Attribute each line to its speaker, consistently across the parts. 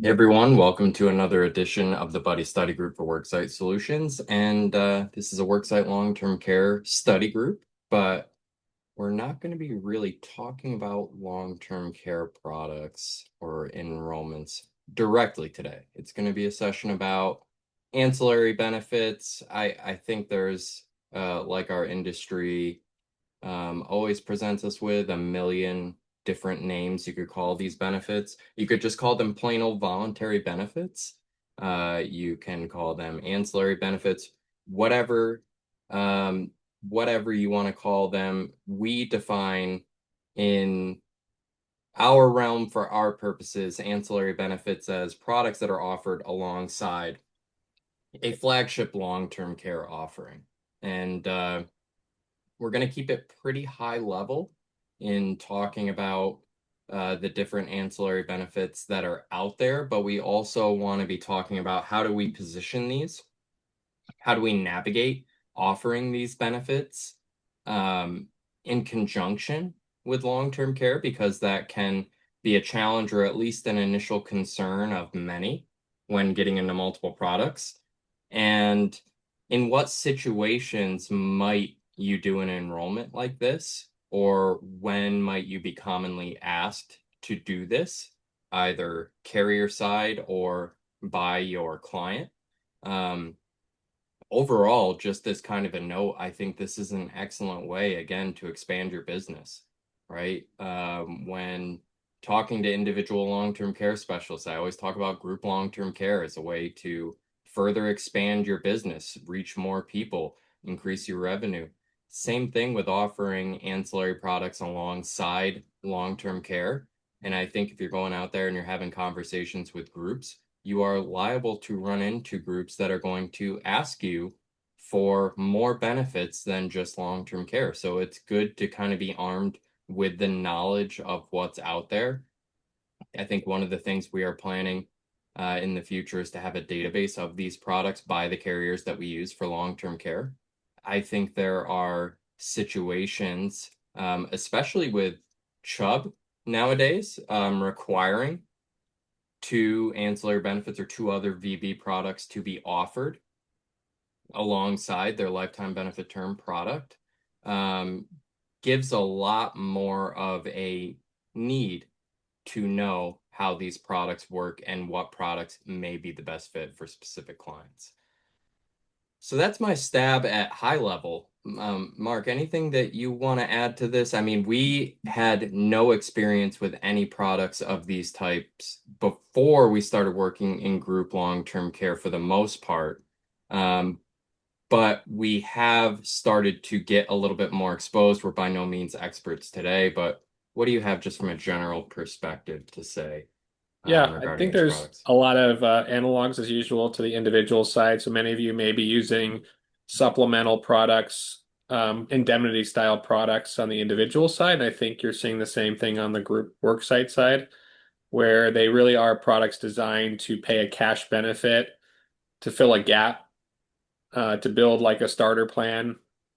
Speaker 1: Hey everyone, welcome to another edition of the Buddy Study Group for Worksite Solutions. And this is a worksite long-term care study group, but we're not going to be really talking about long-term care products or enrollments directly today. It's going to be a session about ancillary benefits. I think there's, like our industry always presents us with a million different names you could call these benefits. You could just call them plain old voluntary benefits. You can call them ancillary benefits, whatever, um, whatever you want to call them. We define in our realm for our purposes ancillary benefits as products that are offered alongside a flagship long-term care offering. And we're going to keep it pretty high level in talking about the different ancillary benefits that are out there, but we also want to be talking about how do we position these? How do we navigate offering these benefits um, in conjunction with long-term care? Because that can be a challenge or at least an initial concern of many when getting into multiple products. And in what situations might you do an enrollment like this? Or when might you be commonly asked to do this, either carrier side or by your client? Um, Overall, just as kind of a note, I think this is an excellent way, again, to expand your business, right? When talking to individual long-term care specialists, I always talk about group long-term care as a way to further expand your business, reach more people, increase your revenue. Same thing with offering ancillary products alongside long-term care. And I think if you're going out there and you're having conversations with groups, you are liable to run into groups that are going to ask you for more benefits than just long-term care. So it's good to kind of be armed with the knowledge of what's out there. I think one of the things we are planning in the future is to have a database of these products by the carriers that we use for long-term care. I think there are situations, especially with Chubb nowadays, requiring two ancillary benefits or two other VB products to be offered alongside their lifetime benefit term product, um, gives a lot more of a need to know how these products work and what products may be the best fit for specific clients. So that's my stab at high level. Mark, anything that you want to add to this? I mean, we had no experience with any products of these types before we started working in group long-term care for the most part. Um, but we have started to get a little bit more exposed. We're by no means experts today, but what do you have just from a general perspective to say
Speaker 2: Yeah, I
Speaker 1: regarding
Speaker 2: think
Speaker 1: these
Speaker 2: there's
Speaker 1: products?
Speaker 2: a lot of analogs as usual to the individual side. So many of you may be using supplemental products, indemnity style products on the individual side. And I think you're seeing the same thing on the group worksite side, where they really are products designed to pay a cash benefit to fill a gap, to build like a starter plan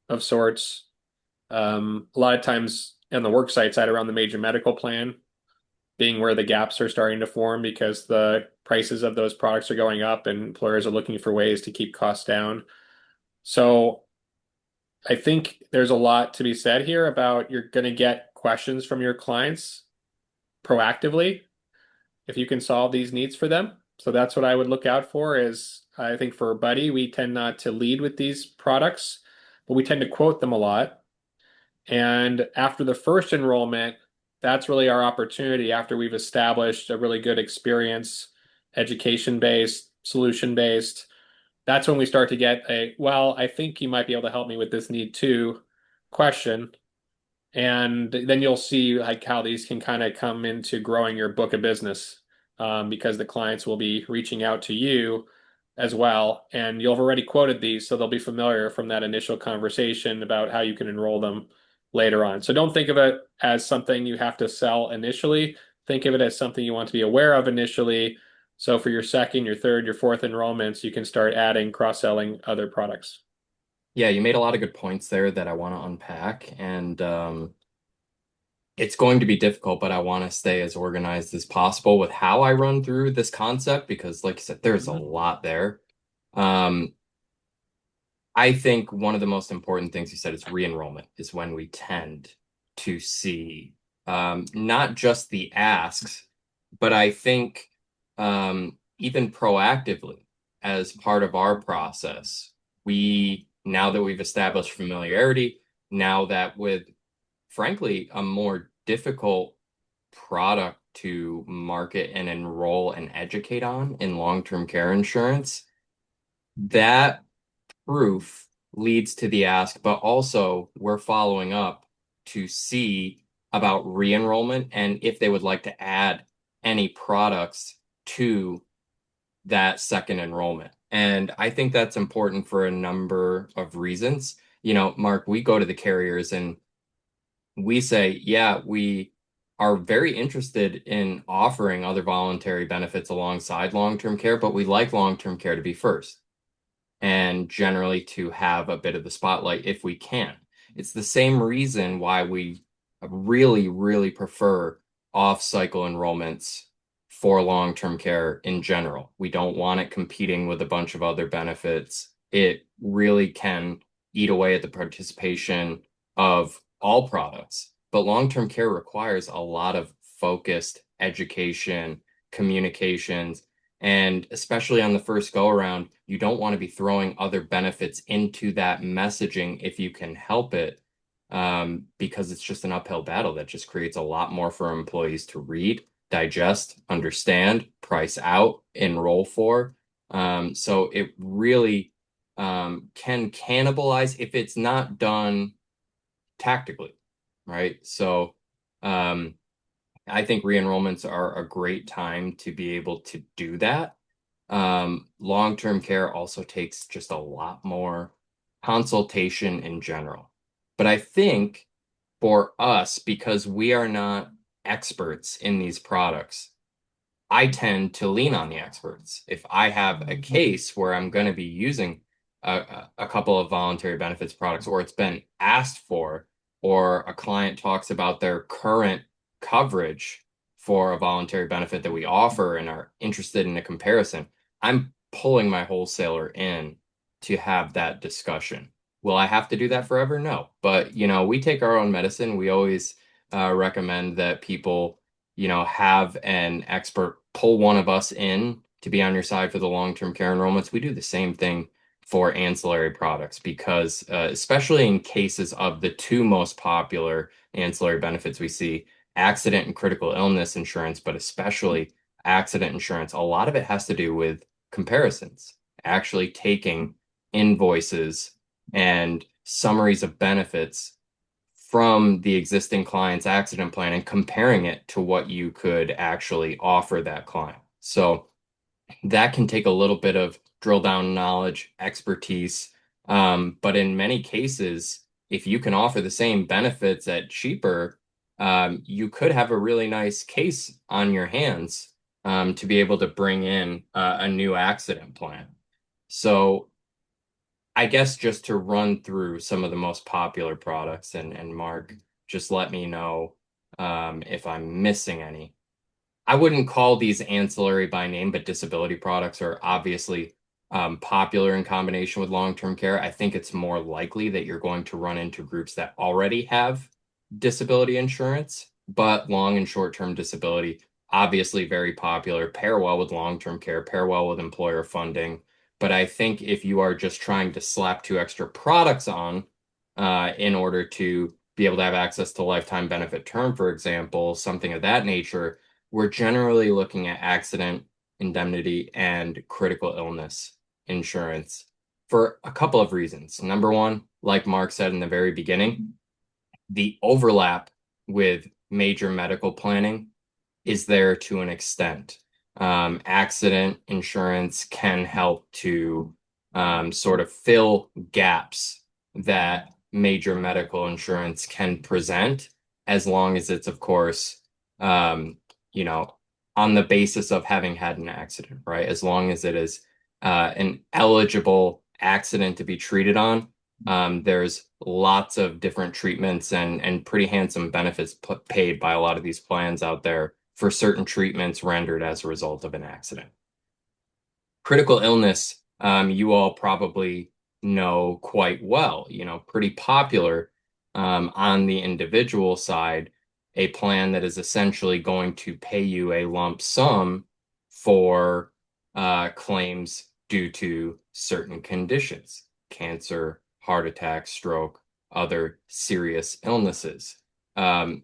Speaker 2: of sorts. A lot of times on the worksite side around the major medical plan, being where the gaps are starting to form because the prices of those products are going up and employers are looking for ways to keep costs down. So I think there's a lot to be said here about you're going to get questions from your clients proactively if you can solve these needs for them. So that's what I would look out for is I think for Buddy, we tend not to lead with these products, but we tend to quote them a lot. And after the first enrollment, that's really our opportunity after we've established a really good experience, education based, solution based. That's when we start to get a, well, I think you might be able to help me with this need too question. And then you'll see like how these can kind of come into growing your book of business, because the clients will be reaching out to you as well. And you'll have already quoted these, so they'll be familiar from that initial conversation about how you can enroll them later on. So don't think of it as something you have to sell initially. Think of it as something you want to be aware of initially. So for your second, your third, your fourth enrollments, you can start adding cross-selling other products.
Speaker 1: Yeah, you made a lot of good points there that I want to unpack. And It's going to be difficult, but I want to stay as organized as possible with how I run through this concept because, like I said, there's a
Speaker 2: Mhm.
Speaker 1: lot there. Um, I think one of the most important things you said is re-enrollment is when we tend to see not just the asks, but I think even proactively as part of our process, now that we've established familiarity, now that with frankly a more difficult product to market and enroll and educate on in long-term care insurance, that proof leads to the ask, but also we're following up to see about re-enrollment and if they would like to add any products to that second enrollment. And I think that's important for a number of reasons. Mark, we go to the carriers and we say, yeah, we are very interested in offering other voluntary benefits alongside long-term care, but we like long-term care to be first and generally to have a bit of the spotlight if we can. It's the same reason why we really, really prefer off-cycle enrollments for long-term care in general. We don't want it competing with a bunch of other benefits. It really can eat away at the participation of all products. But long-term care requires a lot of focused education, communications, and especially on the first go around, you don't want to be throwing other benefits into that messaging if you can help it, because it's just an uphill battle that just creates a lot more for employees to read, digest, understand, price out, enroll for. So it really can cannibalize if it's not done tactically, right? So um, I think re-enrollments are a great time to be able to do that. Long-term care also takes just a lot more consultation in general. But I think for us, because we are not experts in these products, I tend to lean on the experts. If I have a case where I'm going to be using a couple of voluntary benefits products, or it's been asked for, or a client talks about their current coverage for a voluntary benefit that we offer and are interested in a comparison, I'm pulling my wholesaler in to have that discussion. Will I have to do that forever? No. But, we take our own medicine. We always recommend that people have an expert pull one of us in to be on your side for the long-term care enrollments. We do the same thing for ancillary products because, especially in cases of the two most popular ancillary benefits we see, accident and critical illness insurance, but especially accident insurance, a lot of it has to do with comparisons, actually taking invoices and summaries of benefits from the existing client's accident plan and comparing it to what you could actually offer that client. So that can take a little bit of drill down knowledge, expertise. But in many cases, if you can offer the same benefits at cheaper, you could have a really nice case on your hands to be able to bring in a new accident plan. So I guess just to run through some of the most popular products and Mark, just let me know if I'm missing any. I wouldn't call these ancillary by name, but disability products are obviously popular in combination with long-term care. I think it's more likely that you're going to run into groups that already have disability insurance, but long and short-term disability, obviously very popular, pair well with long-term care, pair well with employer funding. But I think if you are just trying to slap two extra products on in order to be able to have access to lifetime benefit term, for example, something of that nature, we're generally looking at accident, indemnity, and critical illness insurance for a couple of reasons. Number one, like Mark said in the very beginning, the overlap with major medical planning is there to an extent. Accident insurance can help to sort of fill gaps that major medical insurance can present, as long as it's, of course, um, you know, on the basis of having had an accident, right? As long as it is an eligible accident to be treated on, there's lots of different treatments and pretty handsome benefits paid by a lot of these plans out there for certain treatments rendered as a result of an accident. Critical illness, you all probably know quite well, pretty popular on the individual side, a plan that is essentially going to pay you a lump sum for claims due to certain conditions, cancer, heart attack, stroke, other serious illnesses. Um,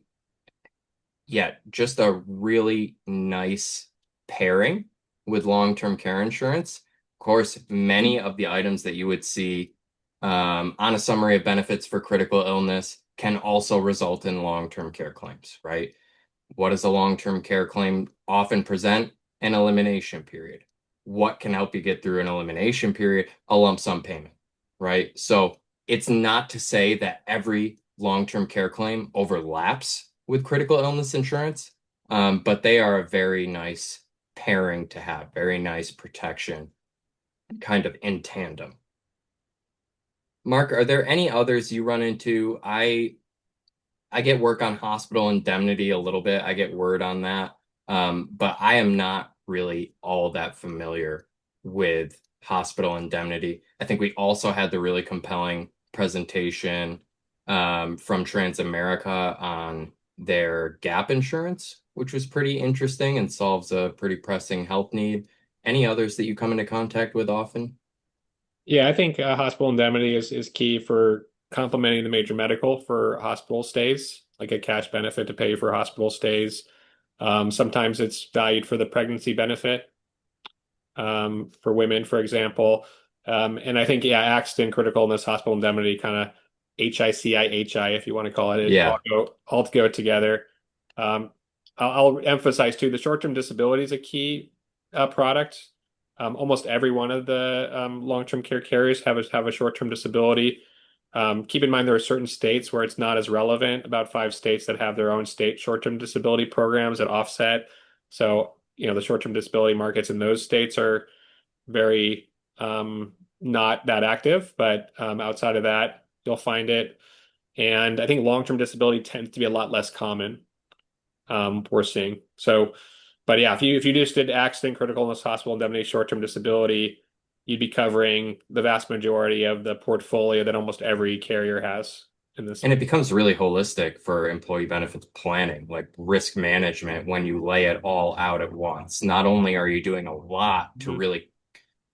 Speaker 1: yeah, just a really nice pairing with long-term care insurance. Of course, many of the items that you would see on a summary of benefits for critical illness can also result in long-term care claims, right? What does a long-term care claim often present? An elimination period. What can help you get through an elimination period? A lump sum payment, right? So it's not to say that every long-term care claim overlaps with critical illness insurance, but they are a very nice pairing to have, very nice protection, kind of in tandem. Mark, are there any others you run into? I get work on hospital indemnity a little bit. I get word on that. But I am not really all that familiar with hospital indemnity. I think we also had the really compelling presentation from Transamerica on their gap insurance, which was pretty interesting and solves a pretty pressing health need. Any others that you come into contact with often?
Speaker 2: Yeah, I think hospital indemnity is key for complementing the major medical for hospital stays, like a cash benefit to pay for hospital stays. Sometimes it's valued for the pregnancy benefit for women, for example. And I think, yeah, accident, critical illness, hospital indemnity, kind of HICI, if you want to call it,
Speaker 1: Yeah.
Speaker 2: all go together. Um, I'll emphasize too, the short-term disability is a key product. Almost every one of the long-term care carriers have a short-term disability. Keep in mind there are certain states where it's not as relevant. About 5 states that have their own state short-term disability programs that offset. So, the short-term disability markets in those states are very not that active, but outside of that, you'll find it. And I think long-term disability tends to be a lot less common. We're seeing. So, but yeah, if you just did accident, critical illness, hospital indemnity, short-term disability, you'd be covering the vast majority of the portfolio that almost every carrier has in this.
Speaker 1: And it becomes really holistic for employee benefits planning, like risk management, when you lay it all out at once. Not only are you doing a lot to
Speaker 2: Mhm.
Speaker 1: really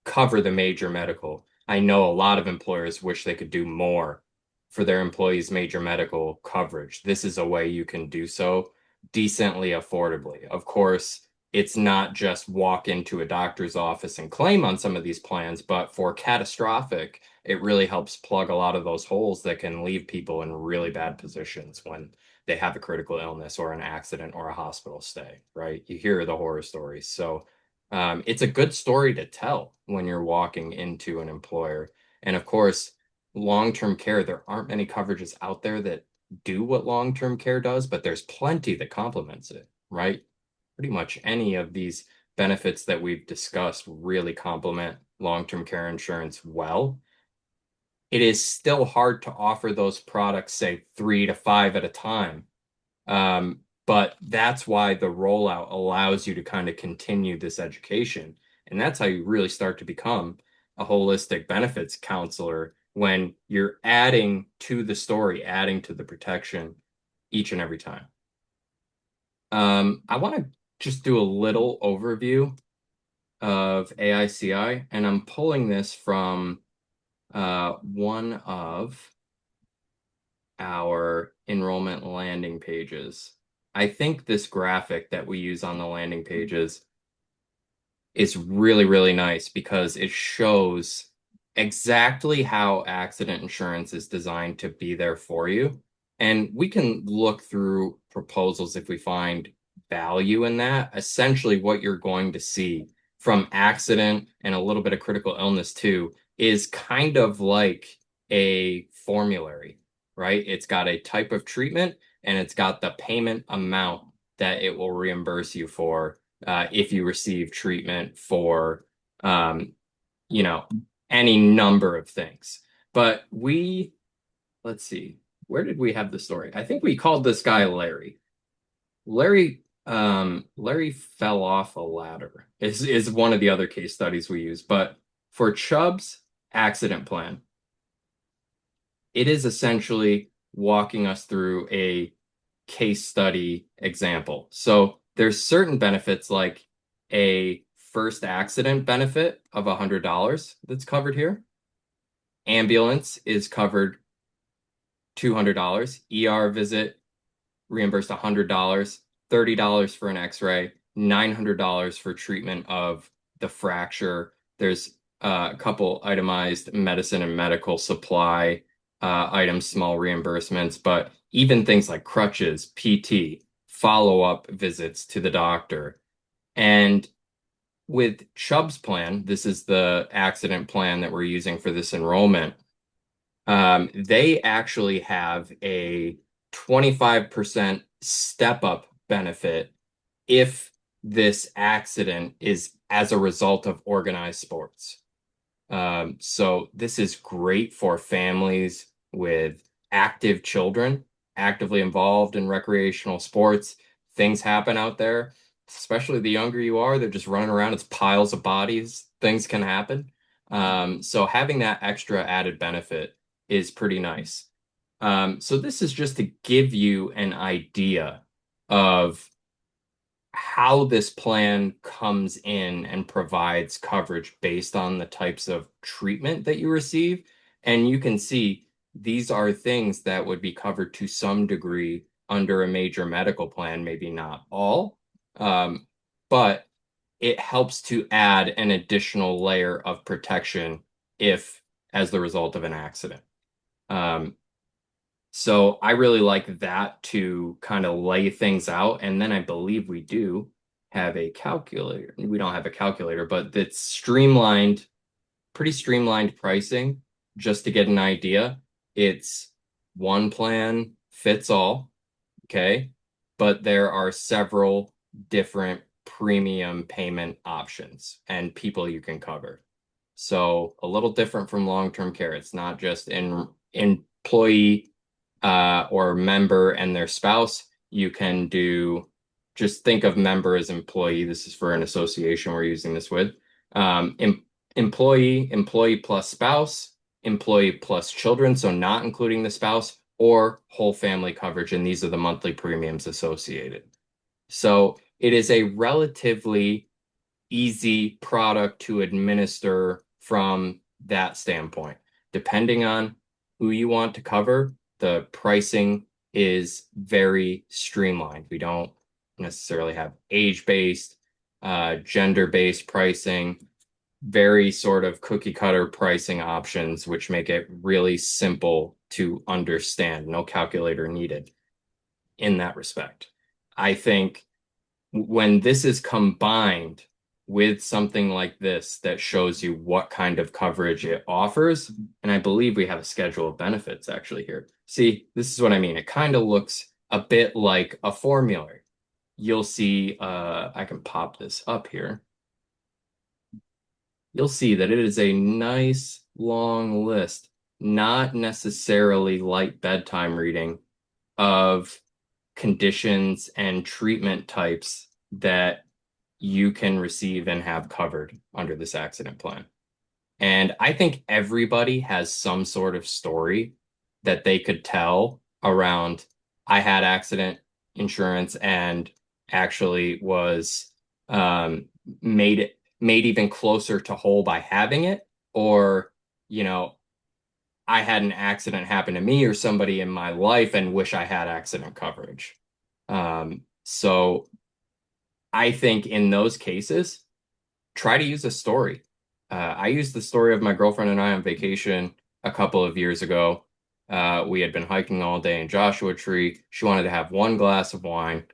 Speaker 1: cover the major medical, I know a lot of employers wish they could do more for their employees' major medical coverage. This is a way you can do so decently affordably. Of course, it's not just walk into a doctor's office and claim on some of these plans, but for catastrophic, it really helps plug a lot of those holes that can leave people in really bad positions when they have a critical illness or an accident or a hospital stay, right? You hear the horror stories. So it's a good story to tell when you're walking into an employer. And of course, long-term care, there aren't many coverages out there that do what long-term care does, but there's plenty that complements it, right? Pretty much any of these benefits that we've discussed really complement long-term care insurance well. It is still hard to offer those products, say 3 to 5 at a time. But that's why the rollout allows you to kind of continue this education. And that's how you really start to become a holistic benefits counselor when you're adding to the story, adding to the protection each and every time. I want to just do a little overview of AICI, and I'm pulling this from one of our enrollment landing pages. I think this graphic that we use on the landing pages is really, really nice because it shows exactly how accident insurance is designed to be there for you. And we can look through proposals if we find value in that. Essentially, what you're going to see from accident and a little bit of critical illness too is kind of like a formulary, right? It's got a type of treatment and it's got the payment amount that it will reimburse you for if you receive treatment for, um, you know, any number of things. But we let's see. Where did we have the story? I think we called this guy Larry. Larry fell off a ladder is one of the other case studies we use. But for Chubb's accident plan, it is essentially walking us through a case study example. So there's certain benefits like a first accident benefit of $100 that's covered here. Ambulance is covered $200. ER visit reimbursed $100, $30 for an x-ray, $900 for treatment of the fracture. There's a couple itemized medicine and medical supply items, small reimbursements, but even things like crutches, PT, follow-up visits to the doctor. And with Chubb's plan, this is the accident plan that we're using for this enrollment. They actually have a 25% step up benefit if this accident is as a result of organized sports. So this is great for families with active children, actively involved in recreational sports. Things happen out there, especially the younger you are, they're just running around. It's piles of bodies. Things can happen. So having that extra added benefit is pretty nice. So this is just to give you an idea of how this plan comes in and provides coverage based on the types of treatment that you receive. And you can see these are things that would be covered to some degree under a major medical plan, maybe not all. But it helps to add an additional layer of protection if as the result of an accident. Um, so I really like that to kind of lay things out. And then I believe we do have a calculator. We don't have a calculator, but it's streamlined, pretty streamlined pricing. Just to get an idea, it's one plan fits all, okay? But there are several different premium payment options and people you can cover. So a little different from long-term care. It's not just in employee or member and their spouse. You can do just think of member as employee. This is for an association we're using this with. Employee plus spouse, employee plus children, so not including the spouse, or whole family coverage, and these are the monthly premiums associated. So it is a relatively easy product to administer from that standpoint. Depending on who you want to cover, the pricing is very streamlined. We don't necessarily have age-based, gender-based pricing, very sort of cookie cutter pricing options, which make it really simple to understand. No calculator needed in that respect. I think when this is combined with something like this that shows you what kind of coverage it offers, and I believe we have a schedule of benefits actually here. See, this is what I mean. It kind of looks a bit like a formulary. You'll see, I can pop this up here. You'll see that it is a nice long list, not necessarily light bedtime reading of conditions and treatment types that you can receive and have covered under this accident plan. And I think everybody has some sort of story that they could tell around, I had accident insurance and actually was made even closer to whole by having it, or, you know, I had an accident happen to me or somebody in my life and wish I had accident coverage. So I think in those cases, try to use a story. I used the story of my girlfriend and I on vacation a couple of years ago. We had been hiking all day in Joshua Tree. She wanted to have one glass of wine,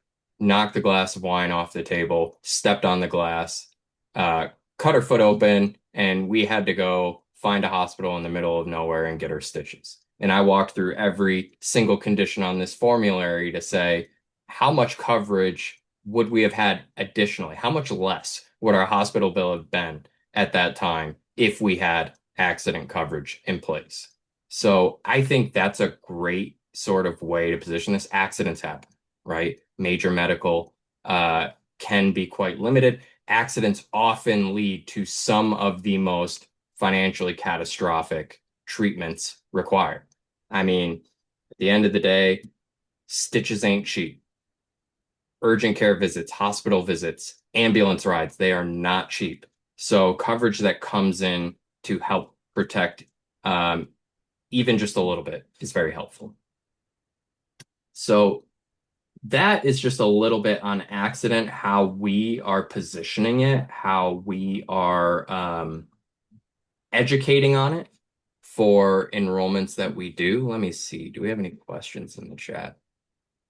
Speaker 1: knocked the glass of wine off the table, stepped on the glass, uh, cut her foot open, and we had to go find a hospital in the middle of nowhere and get her stitches. And I walked through every single condition on this formulary to say, how much coverage would we have had additionally? How much less would our hospital bill have been at that time if we had accident coverage in place? So I think that's a great sort of way to position this. Accidents happen, right? Major medical uh, can be quite limited. Accidents often lead to some of the most financially catastrophic treatments required. I mean, at the end of the day, stitches ain't cheap. Urgent care visits, hospital visits, ambulance rides, they are not cheap. So coverage that comes in to help protect um, even just a little bit is very helpful. So that is just a little bit on accident, how we are positioning it, how we are educating on it for enrollments that we do. Let me see. Do we have any questions in the chat?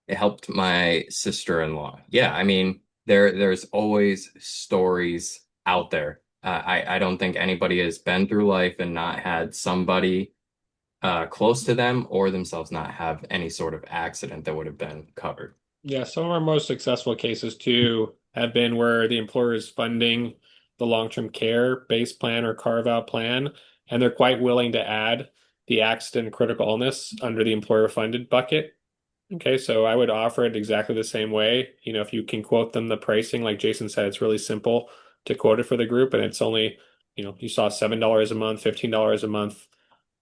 Speaker 1: It helped my sister-in-law. Yeah, I mean, there's always stories out there. I don't think anybody has been through life and not had somebody close to them or themselves not have any sort of accident that would have been covered.
Speaker 2: Yeah, some of our most successful cases too have been where the employer is funding the long-term care base plan or carve-out plan, and they're quite willing to add the accident and critical illness under the employer-funded bucket. Okay, so I would offer it exactly the same way. If you can quote them the pricing, like Jason said, it's really simple to quote it for the group, and it's only, you saw $7 a month, $15 a month.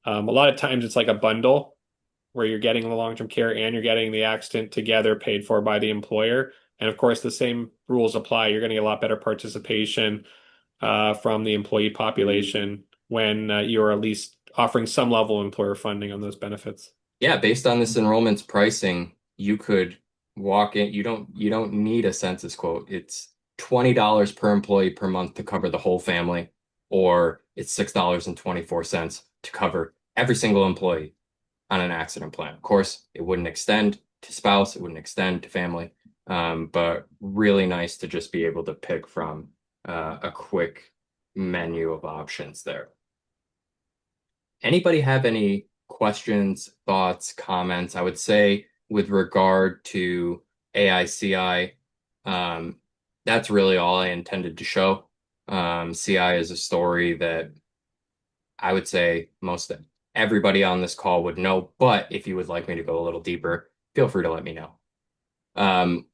Speaker 2: A lot of times it's like a bundle where you're getting the long-term care and you're getting the accident together paid for by the employer. And of course, the same rules apply. You're getting a lot better participation from the employee population when you're at least offering some level of employer funding on those benefits.
Speaker 1: Yeah, based on this enrollment's pricing, you could walk in. You don't need a census quote. It's $20 per employee per month to cover the whole family, or it's $6.24 to cover every single employee on an accident plan. Of course, it wouldn't extend to spouse, it wouldn't extend to family, but really nice to just be able to pick from a quick menu of options there. Anybody have any questions, thoughts, comments? I would say with regard to AICI, that's really all I intended to show. CI is a story that I would say most everybody on this call would know, but if you would like me to go a little deeper, feel free to let me know. Um,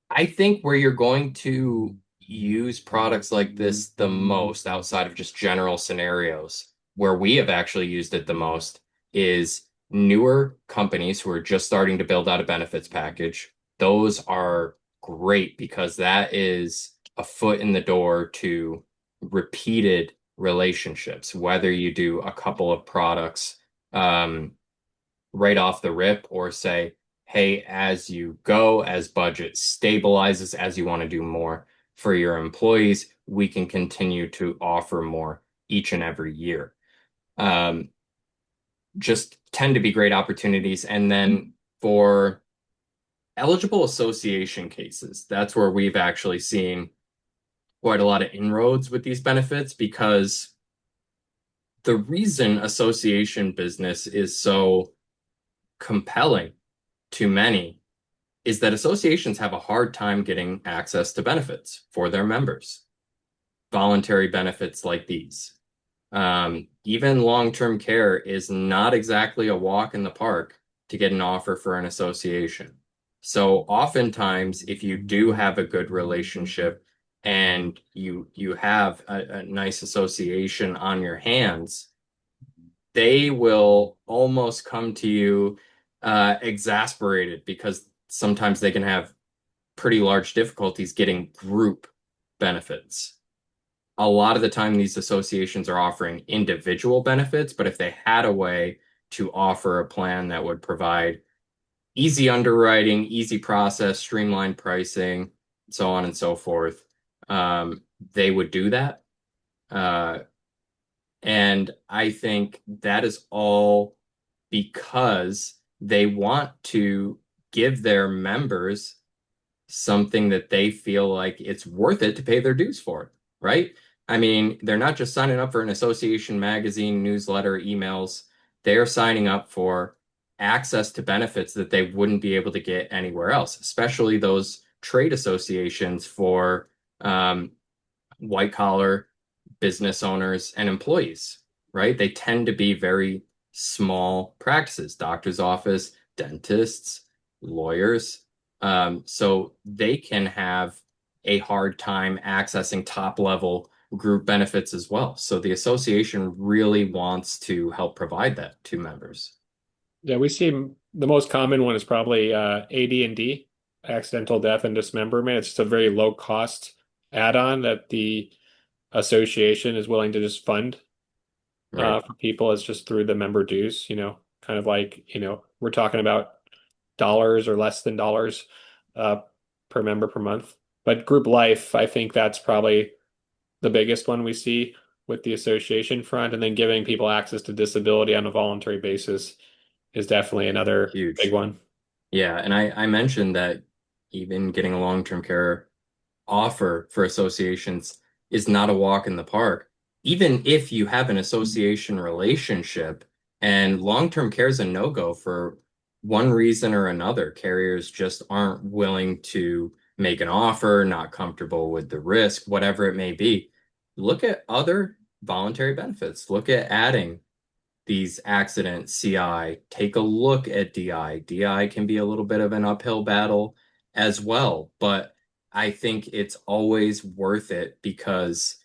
Speaker 1: I think where you're going to use products like this the most outside of just general scenarios, where we have actually used it the most, is newer companies who are just starting to build out a benefits package. Those are great because that is a foot in the door to repeated relationships, whether you do a couple of products right off the rip or say, hey, as you go, as budget stabilizes, as you want to do more for your employees, we can continue to offer more each and every year. Um, just tend to be great opportunities. And then for eligible association cases, that's where we've actually seen quite a lot of inroads with these benefits because the reason association business is so compelling to many is that associations have a hard time getting access to benefits for their members, voluntary benefits like these. Even long-term care is not exactly a walk in the park to get an offer for an association. So oftentimes, if you do have a good relationship and you have a nice association on your hands, they will almost come to you exasperated because sometimes they can have pretty large difficulties getting group benefits. A lot of the time, these associations are offering individual benefits, but if they had a way to offer a plan that would provide easy underwriting, easy process, streamlined pricing, so on and so forth, they would do that. Uh, and I think that is all because they want to give their members something that they feel like it's worth it to pay their dues for, right? I mean, they're not just signing up for an association magazine, newsletter, emails. They're signing up for access to benefits that they wouldn't be able to get anywhere else, especially those trade associations for white collar business owners and employees, right? They tend to be very small practices, doctor's office, dentists, lawyers. So they can have a hard time accessing top level group benefits as well. So the association really wants to help provide that to members.
Speaker 2: Yeah, we see the most common one is probably AD&D, accidental death and dismemberment. It's just a very low cost add-on that the association is willing to just fund
Speaker 1: Right.
Speaker 2: for people. It's just through the member dues, kind of like, we're talking about dollars or less than dollars uh, per member per month. But group life, I think that's probably the biggest one we see with the association front, and then giving people access to disability on a voluntary basis is definitely another big
Speaker 1: Huge.
Speaker 2: one.
Speaker 1: Yeah. And I mentioned that even getting a long-term care offer for associations is not a walk in the park. Even if you have an association relationship and long-term care is a no-go for one reason or another, carriers just aren't willing to make an offer, not comfortable with the risk, whatever it may be. Look at other voluntary benefits. Look at adding these accident CI. Take a look at DI. DI can be a little bit of an uphill battle as well, but I think it's always worth it because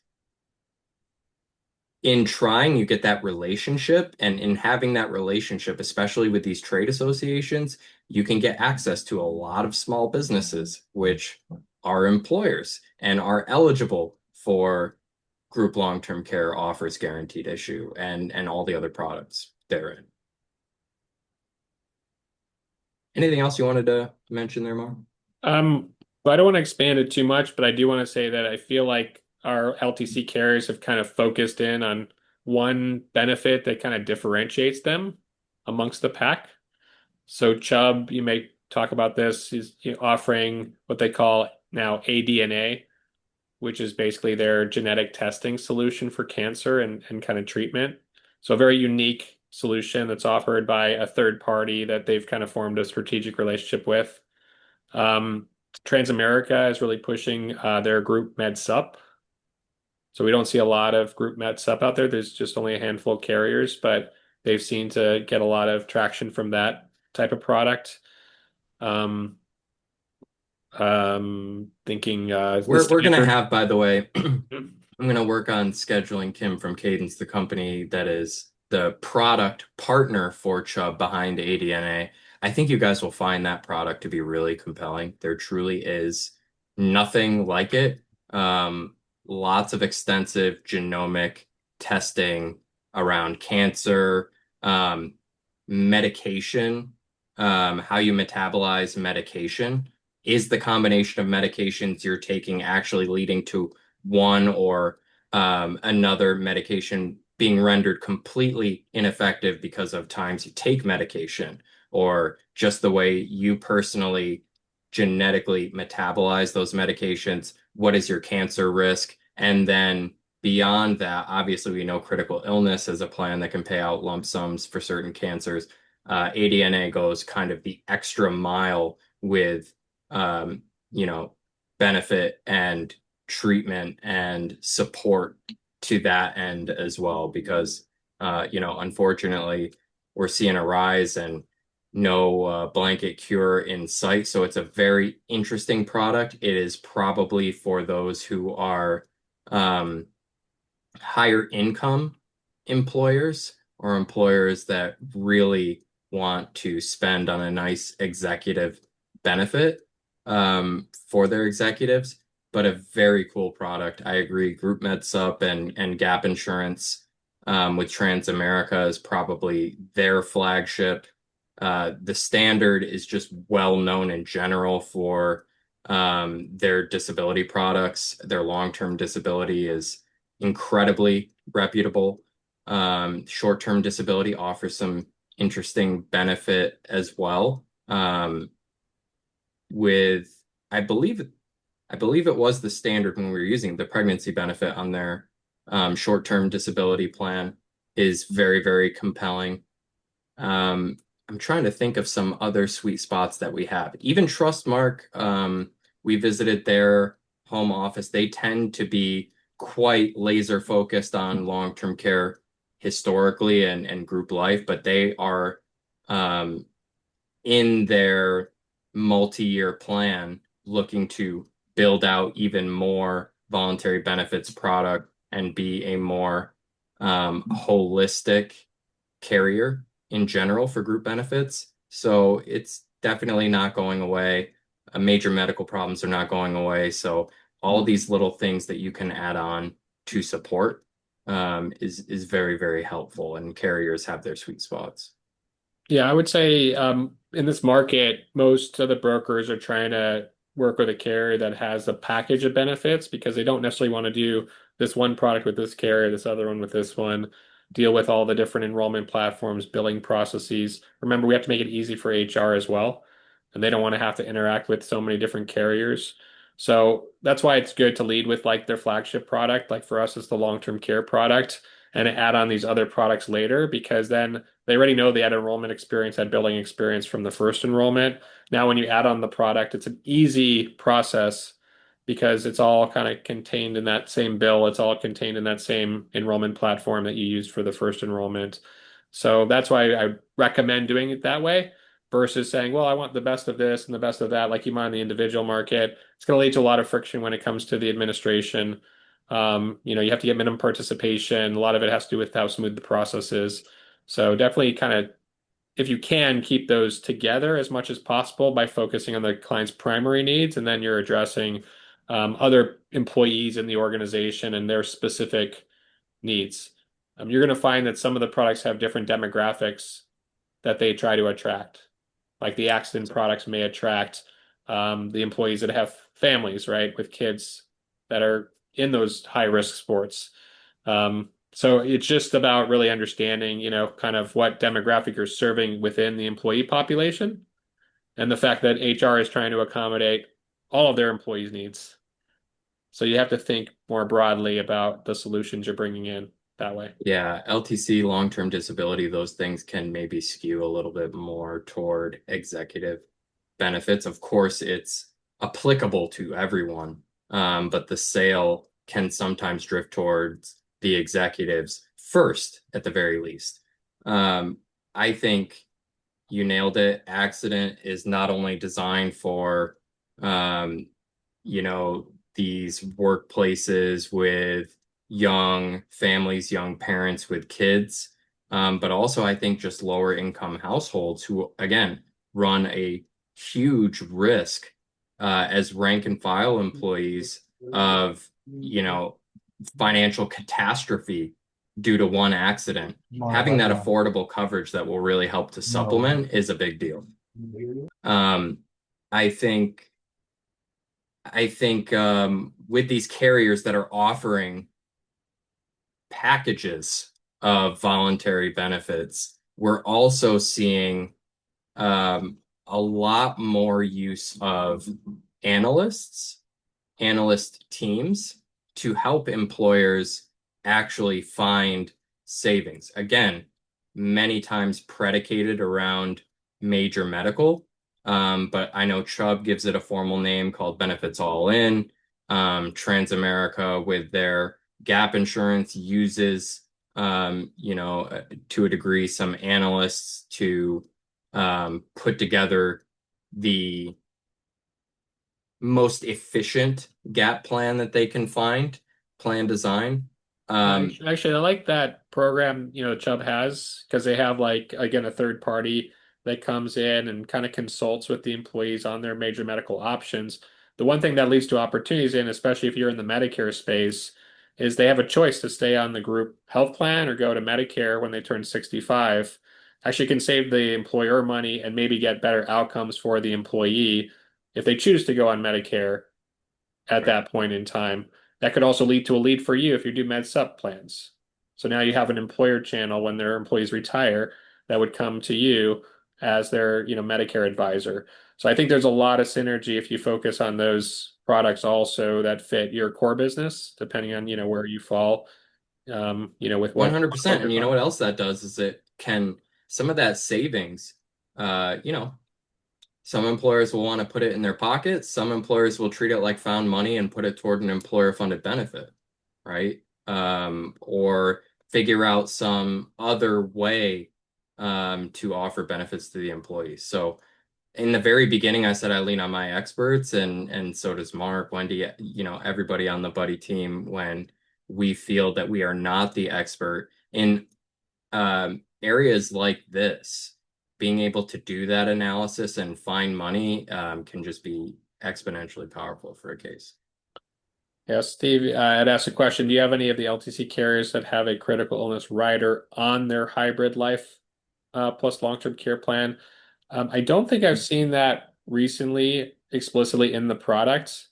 Speaker 1: in trying, you get that relationship, and in having that relationship, especially with these trade associations, you can get access to a lot of small businesses, which are employers and are eligible for group long-term care offers guaranteed issue and all the other products therein. Anything else you wanted to mention there, Mark?
Speaker 2: Um, but I don't want to expand it too much, but I do want to say that I feel like our LTC carriers have kind of focused in on one benefit that kind of differentiates them amongst the pack. So Chubb, you may talk about this, is offering what they call now ADNA, which is basically their genetic testing solution for cancer and kind of treatment. So a very unique solution that's offered by a third party that they've kind of formed a strategic relationship with. Um, Transamerica is really pushing their group med sup. So we don't see a lot of group med sup out there. There's just only a handful of carriers, but they've seen to get a lot of traction from that type of product. Um, Thinking the
Speaker 1: We're gonna
Speaker 2: standard.
Speaker 1: have, by the way, I'm gonna work on scheduling Kim from Cadence, the company that is the product partner for Chubb behind ADNA. I think you guys will find that product to be really compelling. There truly is nothing like it. Um, Lots of extensive genomic testing around cancer, um, medication, how you metabolize medication. Is the combination of medications you're taking actually leading to one or another medication being rendered completely ineffective because of times you take medication or just the way you personally genetically metabolize those medications? What is your cancer risk? And then beyond that, obviously, we know critical illness is a plan that can pay out lump sums for certain cancers. ADNA goes kind of the extra mile with um, you know, benefit and treatment and support to that end as well, because unfortunately, we're seeing a rise and no blanket cure in sight. So it's a very interesting product. It is probably for those who are um, higher income employers or employers that really want to spend on a nice executive benefit for their executives, but a very cool product. I agree. Group Med Sup and Gap Insurance with Transamerica is probably their flagship. The Standard is just well known in general for their disability products. Their long-term disability is incredibly reputable. Short-term disability offers some interesting benefit as well. With I believe I believe it was the Standard when we were using the pregnancy benefit on their short-term disability plan is very, very compelling. Um, I'm trying to think of some other sweet spots that we have. Even Trustmark, we visited their home office. They tend to be quite laser focused on long-term care historically and group life, but they are um, in their multi-year plan looking to build out even more voluntary benefits product and be a more holistic carrier in general for group benefits. So it's definitely not going away. Major medical problems are not going away. So all these little things that you can add on to support is very, very helpful, and carriers have their sweet spots.
Speaker 2: Yeah, I would say in this market, most of the brokers are trying to work with a carrier that has a package of benefits because they don't necessarily want to do this one product with this carrier, this other one with this one, deal with all the different enrollment platforms, billing processes. Remember, we have to make it easy for HR as well, and they don't want to have to interact with so many different carriers. So that's why it's good to lead with like their flagship product. Like for us, it's the long-term care product, and add on these other products later because then they already know they had enrollment experience, had billing experience from the first enrollment. Now, when you add on the product, it's an easy process because it's all kind of contained in that same bill. It's all contained in that same enrollment platform that you used for the first enrollment. So that's why I recommend doing it that way versus saying, well, I want the best of this and the best of that, like you might in the individual market. It's going to lead to a lot of friction when it comes to the administration. You have to get minimum participation. A lot of it has to do with how smooth the process is. So definitely kind of, if you can, keep those together as much as possible by focusing on the client's primary needs, and then you're addressing other employees in the organization and their specific needs. You're going to find that some of the products have different demographics that they try to attract. Like the accident products may attract the employees that have families, right, with kids that are in those high risk sports. So it's just about really understanding, kind of what demographic you're serving within the employee population and the fact that HR is trying to accommodate all of their employees' needs. So you have to think more broadly about the solutions you're bringing in that way.
Speaker 1: Yeah, LTC, long-term disability, those things can maybe skew a little bit more toward executive benefits. Of course, it's applicable to everyone, but the sale can sometimes drift towards the executives first, at the very least. I think you nailed it. Accident is not only designed for, um, these workplaces with young families, young parents with kids, but also I think just lower income households who, again, run a huge risk as rank and file employees of, financial catastrophe due to one accident. Having that affordable coverage that will really help to supplement is a big deal. Um, I think with these carriers that are offering packages of voluntary benefits, we're also seeing a lot more use of analysts, analyst teams to help employers actually find savings. Again, many times predicated around major medical. But I know Chubb gives it a formal name called Benefits All In. Transamerica with their gap insurance uses, to a degree, some analysts to put together the most efficient gap plan that they can find, plan design. Um,
Speaker 2: Actually, I like that program, Chubb has because they have like again a third party that comes in and kind of consults with the employees on their major medical options. The one thing that leads to opportunities in, especially if you're in the Medicare space, is they have a choice to stay on the group health plan or go to Medicare when they turn 65. Actually can save the employer money and maybe get better outcomes for the employee if they choose to go on Medicare at
Speaker 1: right.
Speaker 2: that point in time. That could also lead to a lead for you if you do med sup plans. So now you have an employer channel when their employees retire that would come to you as their, Medicare advisor. So I think there's a lot of synergy if you focus on those products also that fit your core business, depending on, where you fall, with what
Speaker 1: 100%. And
Speaker 2: focus
Speaker 1: you know
Speaker 2: on.
Speaker 1: what else that does is it can, some of that savings, uh, you know, some employers will want to put it in their pocket. Some employers will treat it like found money and put it toward an employer funded benefit, right? Or figure out some other way to offer benefits to the employees. So in the very beginning, I said I lean on my experts, and so does Mark, Wendy, everybody on the buddy team when we feel that we are not the expert in areas like this. Being able to do that analysis and find money can just be exponentially powerful for a case.
Speaker 2: Yeah, Steve, I'd asked a question. Do you have any of the LTC carriers that have a critical illness rider on their hybrid life plus long-term care plan? I don't think I've seen that recently explicitly in the product.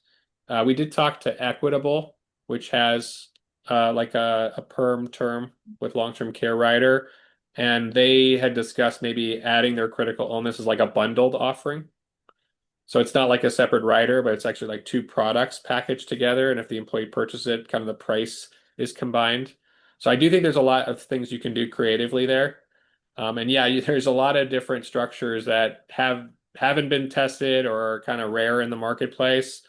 Speaker 2: We did talk to Equitable, which has like a perm term with long-term care rider, and they had discussed maybe adding their critical illness as like a bundled offering. So it's not like a separate rider, but it's actually like two products packaged together. And if the employee purchases it, kind of the price is combined. So I do think there's a lot of things you can do creatively there. And yeah, there's a lot of different structures that haven't been tested or are kind of rare in the marketplace.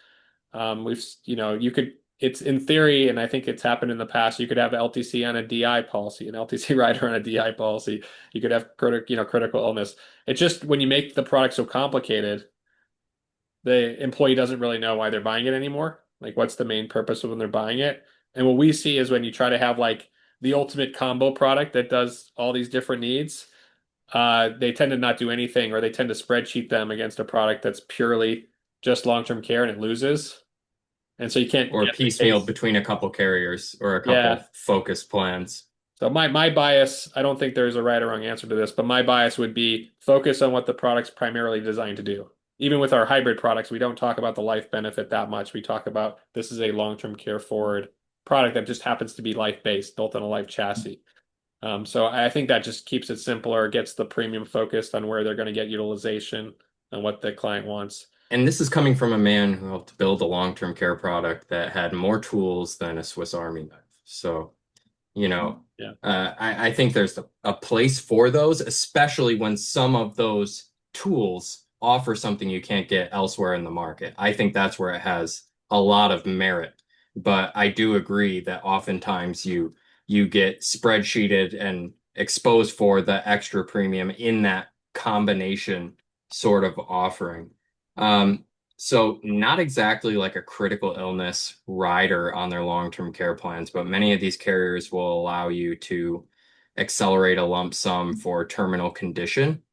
Speaker 2: You could, it's in theory, and I think it's happened in the past, you could have LTC on a DI policy, an LTC rider on a DI policy. You could have critical illness. It's just when you make the product so complicated, the employee doesn't really know why they're buying it anymore. Like, what's the main purpose of when they're buying it? And what we see is when you try to have like the ultimate combo product that does all these different needs, they tend to not do anything, or they tend to spreadsheet them against a product that's purely just long-term care and it loses. And so you can't
Speaker 1: Or
Speaker 2: get the
Speaker 1: piecemeal
Speaker 2: case.
Speaker 1: between a couple carriers or a
Speaker 2: Yeah.
Speaker 1: couple focus plans.
Speaker 2: So my bias, I don't think there's a right or wrong answer to this, but my bias would be focus on what the product's primarily designed to do. Even with our hybrid products, we don't talk about the life benefit that much. We talk about this is a long-term care forward product that just happens to be life-based, built on a life chassis. So I think that just keeps it simpler, gets the premium focused on where they're going to get utilization and what the client wants.
Speaker 1: And this is coming from a man who helped build a long-term care product that had more tools than a Swiss Army knife. So,
Speaker 2: Yeah.
Speaker 1: I think there's a place for those, especially when some of those tools offer something you can't get elsewhere in the market. I think that's where it has a lot of merit. But I do agree that oftentimes you get spreadsheeted and exposed for the extra premium in that combination sort of offering. So not exactly like a critical illness rider on their long-term care plans, but many of these carriers will allow you to accelerate a lump sum for terminal condition.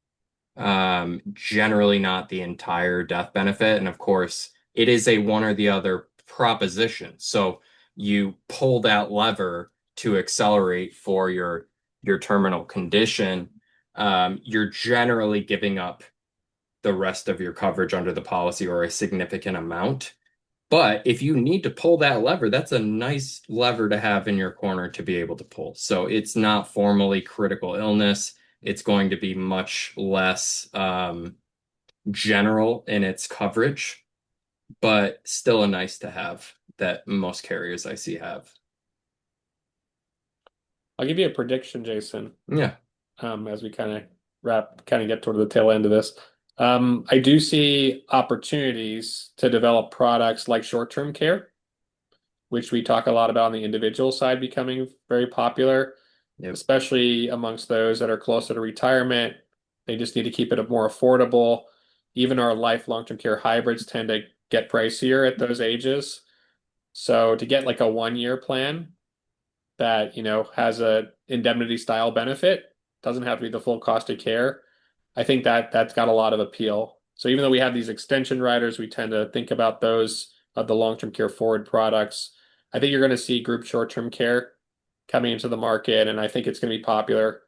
Speaker 1: Generally not the entire death benefit. And of course, it is a one or the other proposition. So you pull that lever to accelerate for your terminal condition. You're generally giving up the rest of your coverage under the policy or a significant amount. But if you need to pull that lever, that's a nice lever to have in your corner to be able to pull. So it's not formally critical illness. It's going to be much less general in its coverage, but still a nice to have that most carriers I see have.
Speaker 2: I'll give you a prediction, Jason,
Speaker 1: Yeah.
Speaker 2: as we kind of get toward the tail end of this. I do see opportunities to develop products like short-term care, which we talk a lot about on the individual side becoming very popular,
Speaker 1: Yep.
Speaker 2: especially amongst those that are closer to retirement. They just need to keep it more affordable. Even our life long-term care hybrids tend to get pricier at those ages. So to get like a 1 year plan that, has a indemnity style benefit, doesn't have to be the full cost of care. I think that that's got a lot of appeal. So even though we have these extension riders, we tend to think about those of the long-term care forward products. I think you're going to see group short-term care coming into the market, and I think it's going to be popular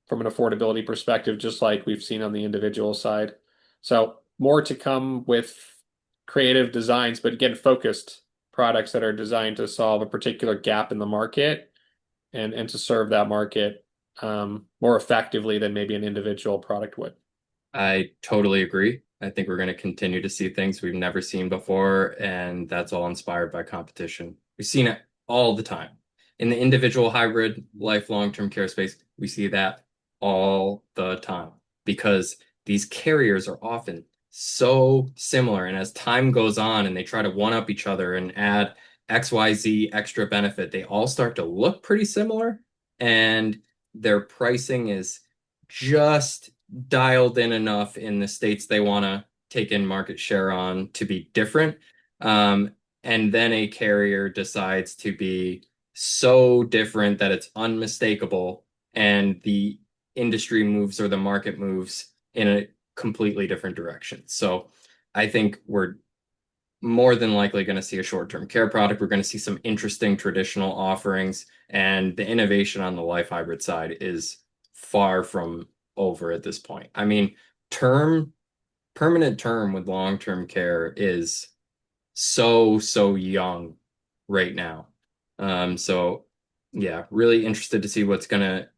Speaker 2: from an affordability perspective, just like we've seen on the individual side. So more to come with creative designs, but again, focused products that are designed to solve a particular gap in the market and to serve that market more effectively than maybe an individual product would.
Speaker 1: I totally agree. I think we're going to continue to see things we've never seen before, and that's all inspired by competition. We've seen it all the time. In the individual hybrid life long-term care space, we see that all the time because these carriers are often so similar. And as time goes on and they try to one up each other and add XYZ extra benefit, they all start to look pretty similar. and their pricing is just dialed in enough in the states they want to take in market share on to be different. Um, and then a carrier decides to be so different that it's unmistakable, and the industry moves or the market moves in a completely different direction. So I think we're more than likely going to see a short-term care product. We're going to see some interesting traditional offerings, and the innovation on the life hybrid side is far from over at this point. I mean, term, permanent term with long-term care is so young right now. So yeah, really interested to see what's going to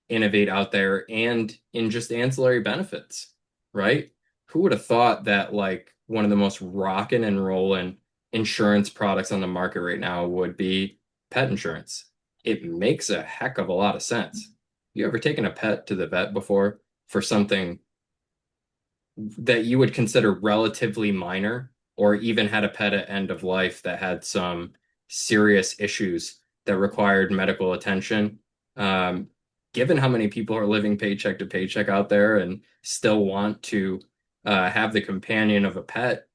Speaker 1: innovate out there and in just ancillary benefits, right? Who would have thought that like one of the most rockin' and rollin' insurance products on the market right now would be pet insurance? It makes a heck of a lot of sense. You ever taken a pet to the vet before for something that you would consider relatively minor, or even had a pet at end of life that had some serious issues that required medical attention? Um, Given how many people are living paycheck to paycheck out there and still want to have the companion of a pet,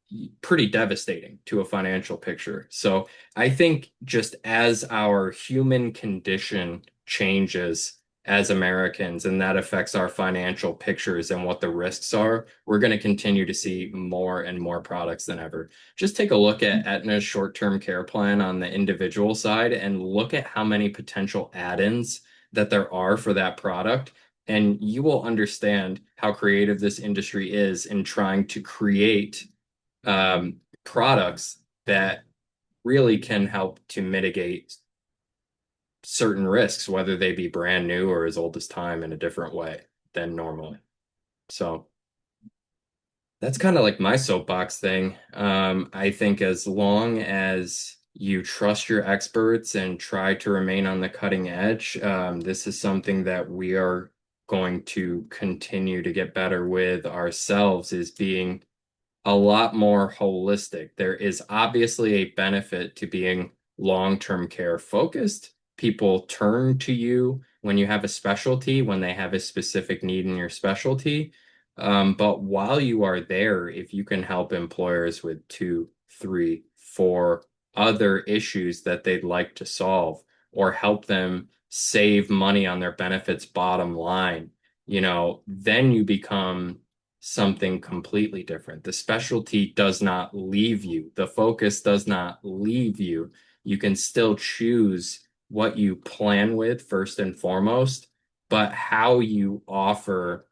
Speaker 1: pretty devastating to a financial picture. So I think just as our human condition changes as Americans, and that affects our financial pictures and what the risks are, we're going to continue to see more and more products than ever. Just take a look at Aetna's short-term care plan on the individual side and look at how many potential add-ins that there are for that product. And you will understand how creative this industry is in trying to create products that really can help to mitigate certain risks, whether they be brand new or as old as time in a different way than normally. So that's kind of like my soapbox thing. I think as long as you trust your experts and try to remain on the cutting edge, this is something that we are going to continue to get better with ourselves, is being a lot more holistic. There is obviously a benefit to being long-term care focused. People turn to you when you have a specialty, when they have a specific need in your specialty. But while you are there, if you can help employers with two, three, four other issues that they'd like to solve, or help them save money on their benefits bottom line, then you become something completely different. The specialty does not leave you. The focus does not leave you. You can still choose what you plan with first and foremost, but how you offer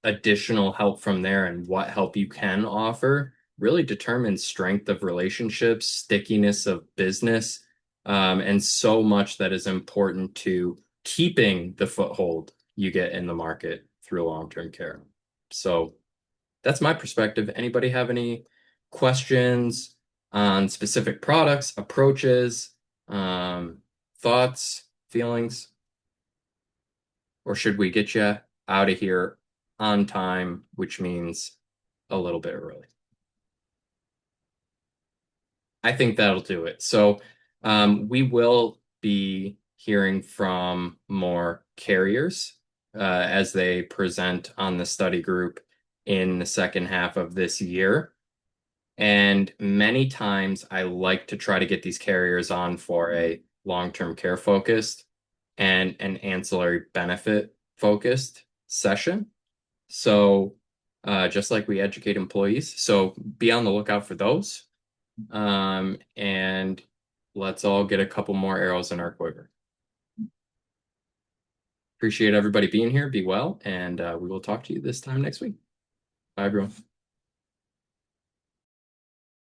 Speaker 1: additional help from there and what help you can offer really determines strength of relationships, stickiness of business, and so much that is important to keeping the foothold you get in the market through long-term care. So that's my perspective. Anybody have any questions on specific products, approaches, um, thoughts, feelings? Or should we get you out of here on time, which means a little bit early? I think that'll do it. So we will be hearing from more carriers as they present on the study group in the second half of this year. And many times I like to try to get these carriers on for a long-term care focused and an ancillary benefit focused session. So just like we educate employees. So be on the lookout for those. And let's all get a couple more arrows in our quiver. Appreciate everybody being here. Be well, and we will talk to you this time next week. Bye, everyone.